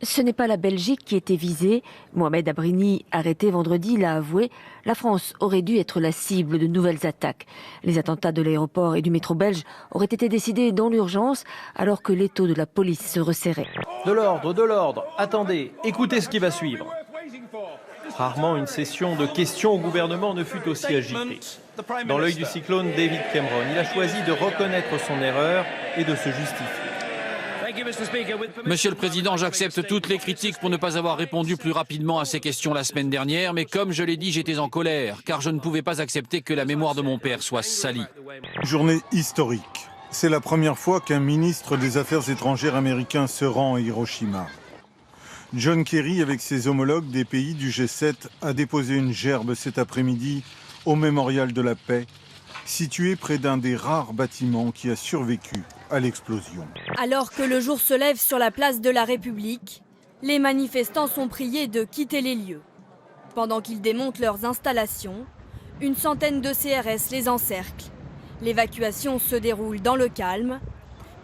Ce n'est pas la Belgique qui était visée. Mohamed Abrini, arrêté vendredi, l'a avoué. La France aurait dû être la cible de nouvelles attaques. Les attentats de l'aéroport et du métro belge auraient été décidés dans l'urgence alors que l'étau de la police se resserrait. De l'ordre. Attendez, écoutez ce qui va suivre. Rarement une session de questions au gouvernement ne fut aussi agitée. Dans l'œil du cyclone, David Cameron, il a choisi de reconnaître son erreur et de se justifier. Monsieur le Président, j'accepte toutes les critiques pour ne pas avoir répondu plus rapidement à ces questions la semaine dernière, mais comme je l'ai dit, j'étais en colère, car je ne pouvais pas accepter que la mémoire de mon père soit salie. Journée historique. C'est la première fois qu'un ministre des Affaires étrangères américain se rend à Hiroshima. John Kerry, avec ses homologues des pays du G7, a déposé une gerbe cet après-midi au Mémorial de la Paix, situé près d'un des rares bâtiments qui a survécu à l'explosion. Alors que le jour se lève sur la place de la République, les manifestants sont priés de quitter les lieux. Pendant qu'ils démontent leurs installations, une centaine de CRS les encerclent. L'évacuation se déroule dans le calme,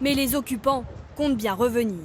mais les occupants comptent bien revenir.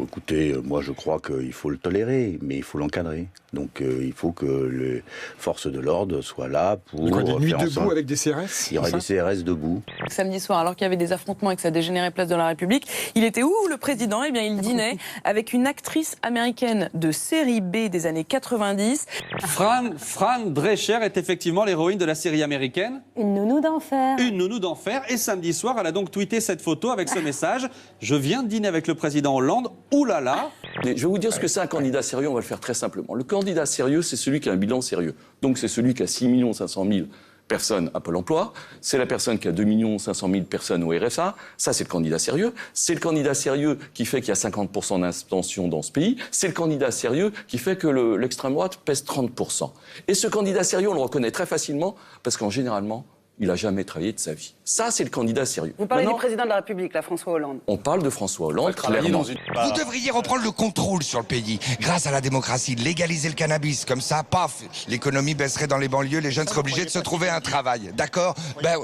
Écoutez, moi je crois qu'il faut le tolérer, mais il faut l'encadrer. Donc il faut que les forces de l'ordre soient là pour... Des nuits debout avec des CRS? Il y aurait des CRS debout. Samedi soir, alors qu'il y avait des affrontements et que ça dégénérait place de la République, il était où le président? Eh bien, il dînait avec une actrice américaine de série B des années 90. Fran Drescher est effectivement l'héroïne de la série américaine. Une nounou d'enfer. Une nounou d'enfer. Et samedi soir, elle a donc tweeté cette photo avec ce message. Je viens de dîner avec le président Hollande. Ouh là là. Mais je vais vous dire ce que c'est un candidat sérieux, on va le faire très simplement. Le candidat sérieux, c'est celui qui a un bilan sérieux. Donc c'est celui qui a 6 500 000 personnes à Pôle emploi, c'est la personne qui a 2 500 000 personnes au RSA, ça c'est le candidat sérieux. C'est le candidat sérieux qui fait qu'il y a 50% d'abstention dans ce pays, c'est le candidat sérieux qui fait que l'extrême droite pèse 30%. Et ce candidat sérieux, on le reconnaît très facilement parce qu'en généralement, il n'a jamais travaillé de sa vie. Ça, c'est le candidat sérieux. Vous parlez du président de la République, là, François Hollande. On parle de François Hollande, clairement. Vous devriez reprendre le contrôle sur le pays, grâce à la démocratie, légaliser le cannabis. Comme ça, paf, l'économie baisserait dans les banlieues, les jeunes seraient obligés de se trouver un travail. D'accord?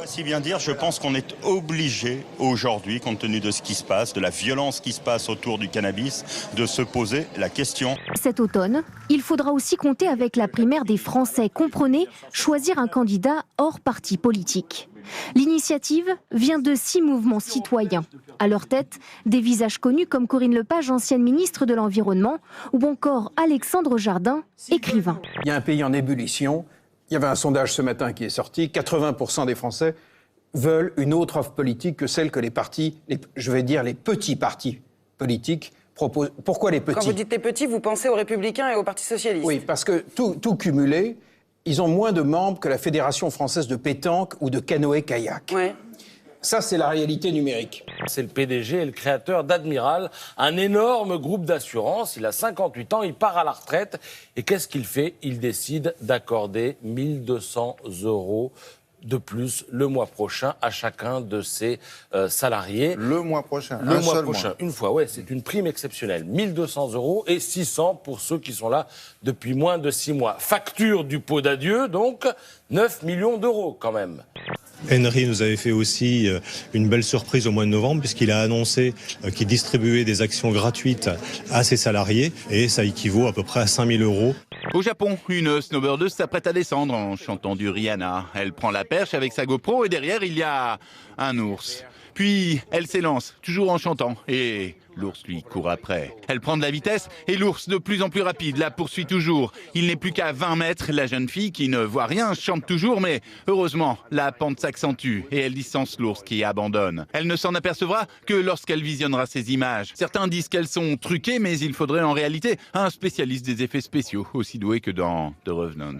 Si bien dire, je pense qu'on est obligé aujourd'hui, compte tenu de ce qui se passe, de la violence qui se passe autour du cannabis, de se poser la question. Cet automne, il faudra aussi compter avec la primaire des Français. Comprenez, choisir un candidat hors parti politique. L'initiative vient de 6 mouvements citoyens. À leur tête, des visages connus comme Corinne Lepage, ancienne ministre de l'Environnement, ou encore Alexandre Jardin, écrivain. Il y a un pays en ébullition. Il y avait un sondage ce matin qui est sorti. 80% des Français veulent une autre offre politique que celle que les partis, je vais dire les petits partis politiques, proposent. Pourquoi les petits? Quand vous dites les petits, vous pensez aux Républicains et au Parti Socialiste? Oui, parce que tout cumulé, ils ont moins de membres que la Fédération française de pétanque ou de canoë-kayak. Ouais. Ça, c'est la réalité numérique. C'est le PDG et le créateur d'Admiral, un énorme groupe d'assurance. Il a 58 ans, il part à la retraite. Et qu'est-ce qu'il fait? Il décide d'accorder 1 200 € de plus le mois prochain à chacun de ses salariés. Le mois prochain? Le mois prochain, une fois, ouais, c'est une prime exceptionnelle. 1 200 € et 600 pour ceux qui sont là depuis moins de 6 mois. Facture du pot d'adieu, donc 9 millions d'euros quand même. Henry nous avait fait aussi une belle surprise au mois de novembre puisqu'il a annoncé qu'il distribuait des actions gratuites à ses salariés et ça équivaut à peu près à 5 000 €. Au Japon, une snowboardeuse s'apprête à descendre en chantant du Rihanna. Elle prend la perche avec sa GoPro et derrière il y a un ours. Puis elle s'élance, toujours en chantant, et l'ours lui court après. Elle prend de la vitesse et l'ours, de plus en plus rapide, la poursuit toujours. Il n'est plus qu'à 20 mètres. La jeune fille, qui ne voit rien, chante toujours, mais heureusement, la pente s'accentue et elle distance l'ours qui abandonne. Elle ne s'en apercevra que lorsqu'elle visionnera ces images. Certains disent qu'elles sont truquées, mais il faudrait en réalité un spécialiste des effets spéciaux, aussi doué que dans The Revenant.